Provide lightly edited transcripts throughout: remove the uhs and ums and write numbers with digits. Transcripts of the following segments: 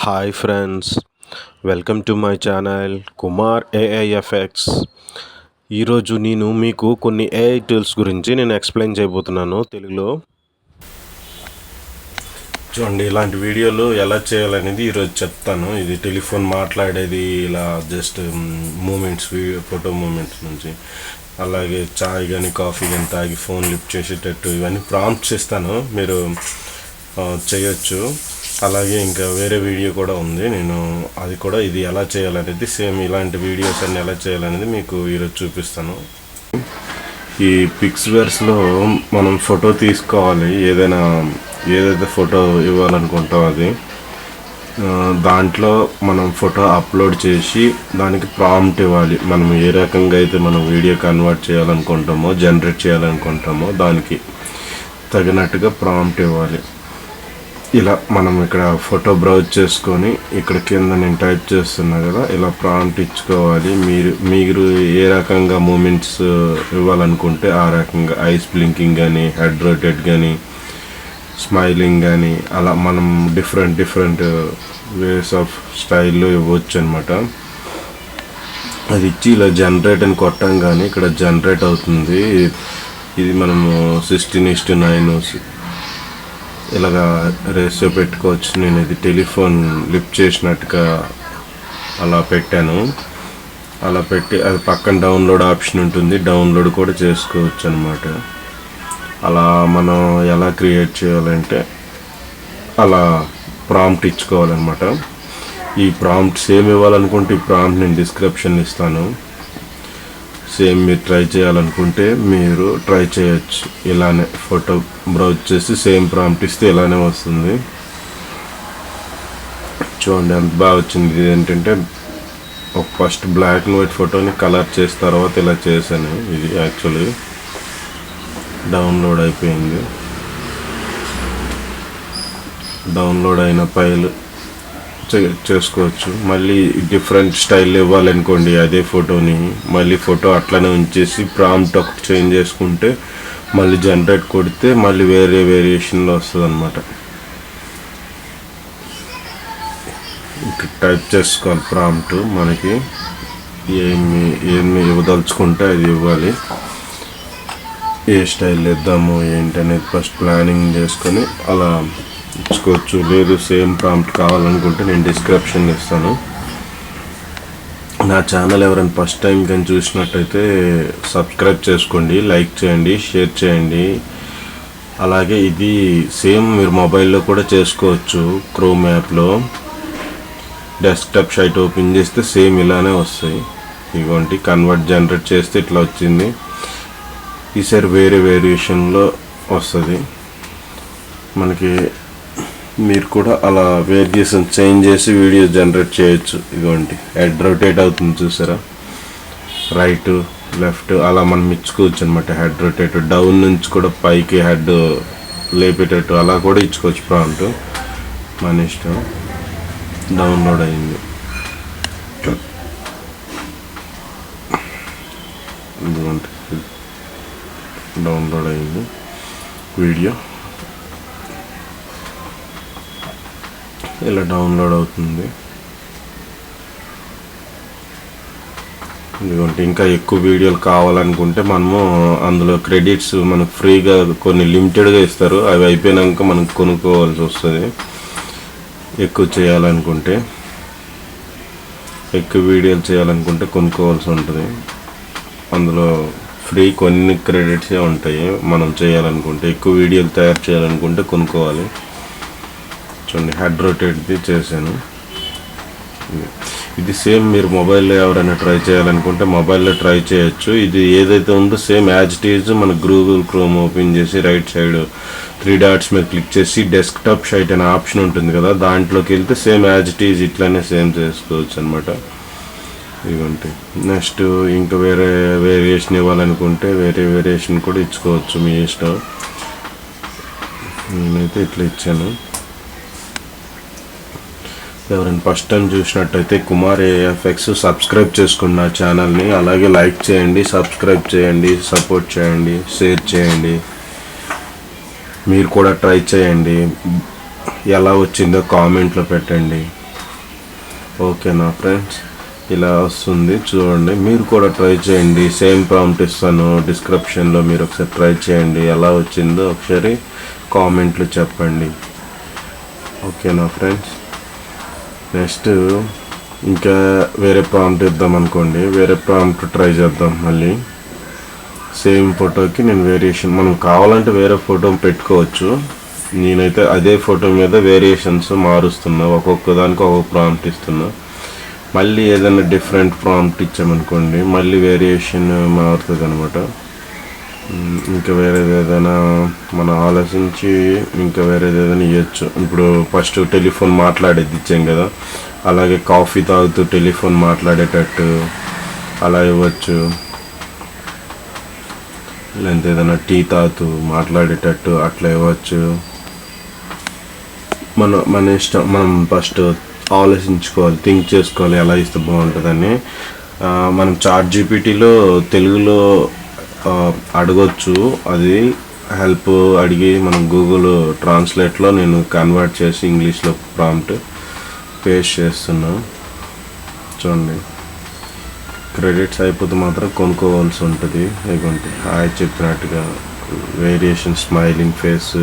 Hi friends, welcome to my channel Kumar AIFX. ఈరోజు నేను మీకు కొన్ని ఏఐ టూల్స్ గురించి ఎక్స్ప్లెయిన్ చేయబోతున్నాను తెలుగులో. చూడండి, ఇలాంటి వీడియోలు ఎలా చేయాలనేది ఈరోజు చెప్తాను. ఇది టెలిఫోన్ మాట్లాడేది, ఇలా జస్ట్ మూమెంట్స్, ఫోటో మూమెంట్స్ నుంచి, అలాగే చాయ్ కానీ కాఫీ కానీ తాగి ఫోన్ లిఫ్ట్ చేసేటట్టు ఇవన్నీ ప్రాంప్ట్స్ ఇస్తాను, మీరు చేయొచ్చు. అలాగే ఇంకా వేరే వీడియో కూడా ఉంది, నేను అది కూడా ఇది ఎలా చేయాలనేది సేమ్ ఇలాంటి వీడియోస్ అన్నీ ఎలా చేయాలనేది మీకు ఈరోజు చూపిస్తాను. ఈ పిక్స్వేర్స్లో మనం ఫోటో తీసుకోవాలి, ఏదైతే ఫోటో ఇవ్వాలనుకుంటాం అది. దాంట్లో మనం ఫోటో అప్లోడ్ చేసి దానికి ప్రాంప్ట్ ఇవ్వాలి. మనం ఏ రకంగా అయితే మనం వీడియో కన్వర్ట్ చేయాలనుకుంటామో, జనరేట్ చేయాలనుకుంటామో దానికి తగినట్టుగా ప్రాంప్ట్ ఇవ్వాలి. ఇలా మనం ఇక్కడ ఫోటో బ్రౌజ్ చేసుకొని ఇక్కడ కింద నేను టైప్ చేస్తున్నా కదా, ఇలా ప్రాంప్ట్ ఇచ్చుకోవాలి. మీరు ఏ రకంగా మూమెంట్స్ ఇవ్వాలనుకుంటే ఆ రకంగా ఐస్ బ్లింకింగ్ కానీ, హెడ్ రొటేట్ కానీ, స్మైలింగ్ కానీ, అలా మనం డిఫరెంట్ వేస్ ఆఫ్ స్టైల్లో ఇవ్వచ్చు అనమాట. అది ఇచ్చి ఇలా జనరేట్ అని కొట్టాం కానీ ఇక్కడ జనరేట్ అవుతుంది. ఇది మనము 16:9 ఇలాగా రేషియో పెట్టుకోవచ్చు. నేను ఇది టెలిఫోన్ లిఫ్ట్ చేసినట్టుగా అలా పెట్టాను. అలా పెట్టి అది పక్కన డౌన్లోడ్ ఆప్షన్ ఉంటుంది, డౌన్లోడ్ కూడా చేసుకోవచ్చు అనమాట. అలా మనం ఎలా క్రియేట్ చేయాలంటే అలా ప్రాంప్ట్ ఇచ్చుకోవాలన్నమాట. ఈ ప్రాంప్ట్ సేమ్ ఇవ్వాలనుకుంటే ఈ ప్రాంప్ట్ నేను డిస్క్రిప్షన్ ఇస్తాను. సేమ్ మీరు ట్రై చేయాలనుకుంటే మీరు ట్రై చేయొచ్చు. ఇలానే ఫోటో బ్రౌజ్ చేసి సేమ్ ప్రాంప్ట్ ఇస్తే ఇలానే వస్తుంది. చూడండి ఎంత బాగా వచ్చింది. ఇది ఏంటంటే ఒక ఫస్ట్ బ్లాక్ అండ్ వైట్ ఫోటోని కలర్ చేసిన తర్వాత ఇలా చేశాను. ఇది యాక్చువల్లీ డౌన్లోడ్ అయిపోయింది. డౌన్లోడ్ అయిన ఫైల్ చేసుకోవచ్చు. మళ్ళీ డిఫరెంట్ స్టైల్ ఇవ్వాలనుకోండి అదే ఫోటోని, మళ్ళీ ఫోటో అట్లనే ఉంచేసి ప్రాంప్ట్ ఒకటి చేంజ్ చేసుకుంటే మళ్ళీ జనరేట్ కొడితే మళ్ళీ వేరే వేరియేషన్లో వస్తుంది అనమాట. టైప్ చేసుకోవాలి ప్రాంప్ట్, మనకి ఏమి ఇవ్వదలుచుకుంటే అది ఇవ్వాలి. ఏ స్టైల్ ఇద్దాము ఏంటి అనేది ఫస్ట్ ప్లానింగ్ చేసుకొని అలా ఇచ్చుకోవచ్చు. లేదు సేమ్ ప్రాంప్ట్ కావాలనుకుంటే నేను డిస్క్రిప్షన్ ఇస్తాను. నా ఛానల్ ఎవరైనా ఫస్ట్ టైం కానీ చూసినట్టయితే సబ్స్క్రైబ్ చేసుకోండి, లైక్ చేయండి, షేర్ చేయండి. అలాగే ఇది సేమ్ మీరు మొబైల్లో కూడా చేసుకోవచ్చు. క్రోమ్ యాప్లో డెస్క్టాప్ సైట్ ఓపెన్ చేస్తే సేమ్ ఇలానే వస్తాయి. ఇదిగోండి కన్వర్ట్ జనరేట్ చేస్తే ఇట్లా వచ్చింది. ఈసారి వేరే వేరియేషన్లో వస్తుంది మనకి. మీరు కూడా అలా వేరియేషన్ చేంజ్ చేసి వీడియో జనరేట్ చేయొచ్చు. ఇదిగోండి హెడ్ రొటేట్ అవుతుంది చూసారా, రైట్ లెఫ్ట్ అలా మనం ఇచ్చుకోవచ్చు అనమాట. హెడ్ రొటేట్ డౌన్ నుంచి కూడా పైకి హెడ్ లేపేటట్టు అలా కూడా ఇచ్చుకోవచ్చు ప్రాంప్ట్, మన ఇష్టం. డౌన్లోడ్ అయింది. ఇదిగోండి డౌన్లోడ్ అయింది వీడియో. ఇలా డౌన్లోడ్ అవుతుంది. ఎందుకంటే ఇంకా ఎక్కువ వీడియోలు కావాలనుకుంటే మనము అందులో క్రెడిట్స్ మనకు ఫ్రీగా కొన్ని లిమిటెడ్గా ఇస్తారు, అవి అయిపోయినాక మనకు కొనుక్కోవాల్సి వస్తుంది. ఎక్కువ చేయాలనుకుంటే, ఎక్కువ వీడియోలు చేయాలనుకుంటే కొనుక్కోవాల్సి ఉంటుంది. అందులో ఫ్రీ కొన్ని క్రెడిట్సే ఉంటాయి. మనం చేయాలనుకుంటే ఎక్కువ వీడియోలు తయారు చేయాలనుకుంటే కొనుక్కోవాలి. చూడండి హెడ్ రొటేట్ది చేశాను. ఇది సేమ్ మీరు మొబైల్లో ఎవరైనా ట్రై చేయాలనుకుంటే మొబైల్లో ట్రై చేయొచ్చు. ఇది ఏదైతే ఉందో సేమ్ యాజ్ ఇట్ ఈజ్ మన గూగుల్ క్రోమ్ ఓపెన్ చేసి రైట్ సైడ్ 3 డాట్స్ మీద క్లిక్ చేసి డెస్క్టాప్ సైట్ అనే ఆప్షన్ ఉంటుంది కదా, దాంట్లోకి వెళ్తే సేమ్ యాజ్ ఇట్ ఈజ్ ఇట్లానే సేమ్ చేసుకోవచ్చు అనమాట. ఇదిగోండి నెక్స్ట్ ఇంకా వేరే వేరియేషన్ ఇవ్వాలనుకుంటే వేరే వేరియేషన్ కూడా ఇచ్చుకోవచ్చు, మీ ఇష్టం. నేనైతే ఇట్లా ఇచ్చాను. ఎవరైనా ఫస్ట్ టైం చూసినట్టయితే కుమార్ ఏఎఫ్ఎక్స్ సబ్స్క్రైబ్ చేసుకోండి నా ఛానల్ని. అలాగే లైక్ చేయండి, సబ్స్క్రైబ్ చేయండి, సపోర్ట్ చేయండి, షేర్ చేయండి. మీరు కూడా ట్రై చేయండి, ఎలా వచ్చిందో కామెంట్లో పెట్టండి. ఓకేనా ఫ్రెండ్స్, ఇలా వస్తుంది చూడండి. మీరు కూడా ట్రై చేయండి. సేమ్ ప్రాంప్ట్ ఇస్తాను డిస్క్రిప్షన్లో, మీరు ఒకసారి ట్రై చేయండి. ఎలా వచ్చిందో ఒకసారి కామెంట్లు చెప్పండి. ఓకేనా ఫ్రెండ్స్. నెక్స్ట్ ఇంకా వేరే ప్రాంప్ట్ ఇద్దాం అనుకోండి, వేరే ప్రాంప్ట్ ట్రై చేద్దాం. మళ్ళీ సేమ్ ఫోటోకి నేను వేరియేషన్, మనం కావాలంటే వేరే ఫోటో పెట్టుకోవచ్చు. నేనైతే అదే ఫోటో మీద వేరియేషన్స్ మారుస్తున్నా, ఒక్కొక్క దానికి ఒక్కొక్క ప్రాంప్ట్ ఇస్తున్నా. మళ్ళీ ఏదైనా డిఫరెంట్ ప్రాంప్ట్ ఇచ్చామనుకోండి మళ్ళీ వేరియేషన్ మారుతుంది అనమాట. ఇంకా వేరేది ఏదైనా మనం ఆలోచించి ఇంకా వేరేది ఏదైనా ఇవ్వచ్చు. ఇప్పుడు ఫస్ట్ టెలిఫోన్ మాట్లాడేది ఇచ్చాం కదా, అలాగే కాఫీ తాగుతూ టెలిఫోన్ మాట్లాడేటట్టు అలా ఇవ్వచ్చు. లేదంటే ఏదైనా టీ తాగుతూ మాట్లాడేటట్టు అట్లా ఇవ్వచ్చు. మన ఇష్టం, మనం ఫస్ట్ ఆలోచించుకోవాలి, థింక్ చేసుకోవాలి ఎలా ఇస్తే బాగుంటుందని. మనం చాట్ జీపీటీలో తెలుగులో అడగొచ్చు, అది హెల్ప్ అడిగి మనం గూగుల్ ట్రాన్స్లేట్లో నేను కన్వర్ట్ చేసి ఇంగ్లీష్లో ప్రాంప్ట్ పేస్ట్ చేస్తున్నా. చూడండి, క్రెడిట్స్ అయిపోతే మాత్రం కొనుక్కోవాల్సి ఉంటుంది. ఇదిగోండి హాయ్ చెప్పినట్టుగా వేరియేషన్, స్మైలింగ్ ఫేస్,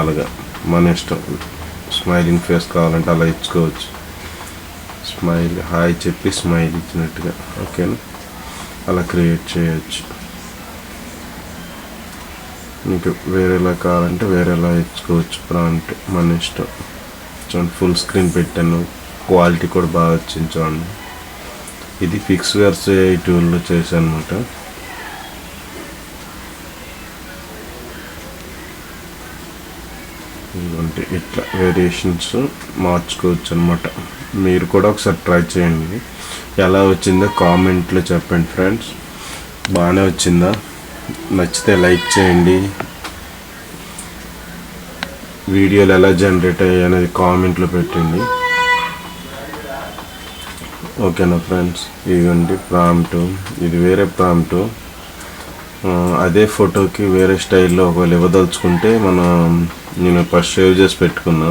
అలాగా మన ఇష్టం. స్మైలింగ్ ఫేస్ కావాలంటే అలా ఇచ్చుకోవచ్చు. స్మైల్, హాయ్ చెప్పి స్మైల్ ఇచ్చినట్టుగా. ఓకేనా, అలా క్రియేట్ చేయొచ్చు. మీకు వేరేలా కావాలంటే వేరేలా ఇచ్చుకోవచ్చు ప్రాంప్ట్, మన ఇష్టం. చూడండి ఫుల్ స్క్రీన్ పెట్టాను, క్వాలిటీ కూడా బాగా వచ్చింది. చూడండి, ఇది పిక్స్వర్స్ AI టూల్లో చేశాను అనమాట. ఇదిగోండి ఇట్లా వేరియేషన్స్ మార్చుకోవచ్చు అనమాట. మీరు కూడా ఒకసారి ట్రై చేయండి, ఎలా వచ్చిందో కామెంట్లో చెప్పండి ఫ్రెండ్స్. బాగానే వచ్చిందా? నచ్చితే లైక్ చేయండి. వీడియోలు ఎలా జనరేట్ అయ్యాయి అనేది కామెంట్లో పెట్టండి. ఓకేనా ఫ్రెండ్స్. ఇదిగోండి ప్రాంప్ట్, ఇది వేరే ప్రాంప్ట్. అదే ఫోటోకి వేరే స్టైల్లో ఒకవేళ ఇవ్వదలుచుకుంటే నేను ఫస్ట్ సేవ్ చేసి పెట్టుకున్నా,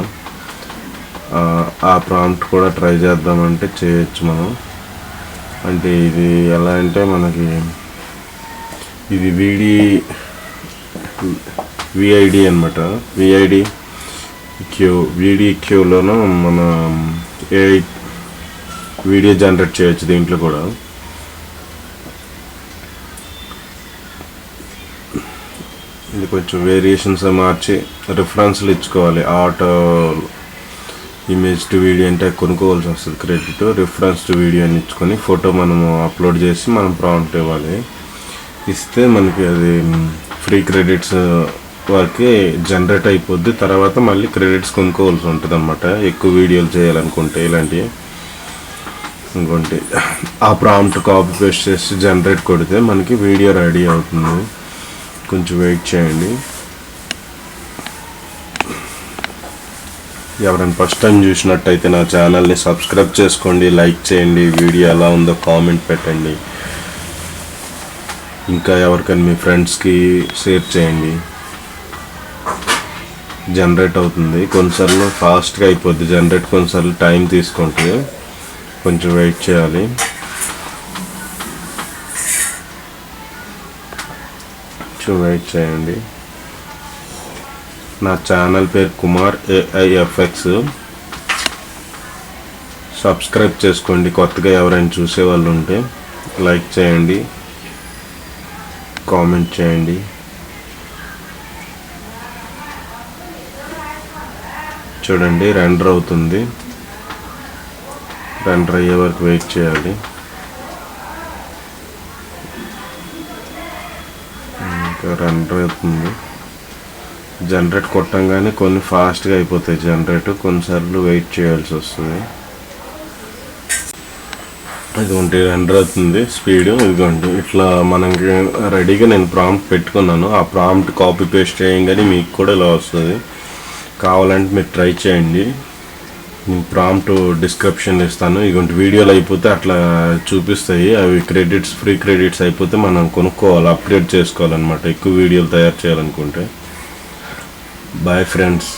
ఆ ప్రాంప్ట్ కూడా ట్రై చేద్దామంటే చేయొచ్చు మనం. అంటే ఇది ఎలా అంటే మనకి ఇది విఐడి అనమాట. విడి క్యూలోనూ మన AI వీడియో జనరేట్ చేయొచ్చు దీంట్లో కూడా. ఇది కొంచెం వేరియేషన్స్ మార్చి రిఫరెన్స్లు ఇచ్చుకోవాలి. ఆటో ఇమేజ్ టు వీడియో అంటే కొనుక్కోవాల్సి వస్తుంది క్రెడిట్. రిఫరెన్స్ టు వీడియో అని ఇచ్చుకొని ఫోటో మనము అప్లోడ్ చేసి మనం ప్రాంప్ట్ ఇవ్వాలి. ఇస్తే మనకి అది ఫ్రీ క్రెడిట్స్ వరకు జనరేట్ అయిపోద్ది. తర్వాత మళ్ళీ క్రెడిట్స్ కొనుక్కోవాల్సి ఉంటుంది అనమాట, ఎక్కువ వీడియోలు చేయాలనుకుంటే ఇలాంటివి. ఇంకోటి ఆ ప్రాంప్ట్ కాపీ పేస్ట్ చేసి జనరేట్ కొడితే మనకి వీడియో రెడీ అవుతుంది. కొంచెం వెయిట్ చేయండి. ఎవరైనా ఫస్ట్ టైం చూసినట్టయితే నా ఛానల్ని సబ్స్క్రైబ్ చేసుకోండి, లైక్ చేయండి, వీడియో ఎలా ఉందో కామెంట్ పెట్టండి. ఇంకా ఎవరికైనా మీ ఫ్రెండ్స్కి షేర్ చేయండి. జనరేట్ అవుతుంది, కొన్నిసార్లు ఫాస్ట్గా అయిపోద్ది జనరేట్, కొన్నిసార్లు టైం తీసుకుంటుంది, కొంచెం వెయిట్ చేయాలి. కొంచెం వెయిట్ చేయండి. నా ఛానల్ పేరు కుమార్ AIFX. సబ్స్క్రైబ్ చేసుకోండి. కొత్తగా ఎవరైనా చూసేవాళ్ళు ఉంటే లైక్ చేయండి, కామెంట్ చేయండి. చూడండి రెండర్ అవుతుంది, రెండర్ అయ్యే వరకు వెయిట్ చేయాలి. ఇంకా రెండర్ అవుతుంది. జనరేట్ కొట్టంగానే కొన్ని ఫాస్ట్గా అయిపోతాయి జనరేట్, కొన్నిసార్లు వెయిట్ చేయాల్సి వస్తుంది. ఇదిగోండి రెండర్ అవుతుంది స్పీడ్. ఇదిగోండి ఇట్లా మనకి రెడీగా నేను ప్రాంప్ట్ పెట్టుకున్నాను. ఆ ప్రాంప్ట్ కాపీ పేస్ట్ చేయగానే మీకు కూడా ఇలా వస్తుంది. కావాలంటే మీరు ట్రై చేయండి. నేను ప్రాంప్ట్ డిస్క్రిప్షన్ ఇస్తాను. ఇదిగోండి వీడియోలు అయిపోతే అట్లా చూపిస్తాయి. అవి క్రెడిట్స్, ఫ్రీ క్రెడిట్స్ అయిపోతే మనం కొనుక్కోవాలి, అప్డేట్ చేసుకోవాలన్నమాట ఎక్కువ వీడియోలు తయారు చేయాలనుకుంటే. Bye friends.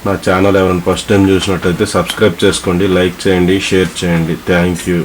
నా ఛానల్ ఎవరైనా ఫస్ట్ టైం చూసినట్టయితే సబ్స్క్రైబ్ చేసుకోండి, లైక్ చేయండి, షేర్ చేయండి. Thank you.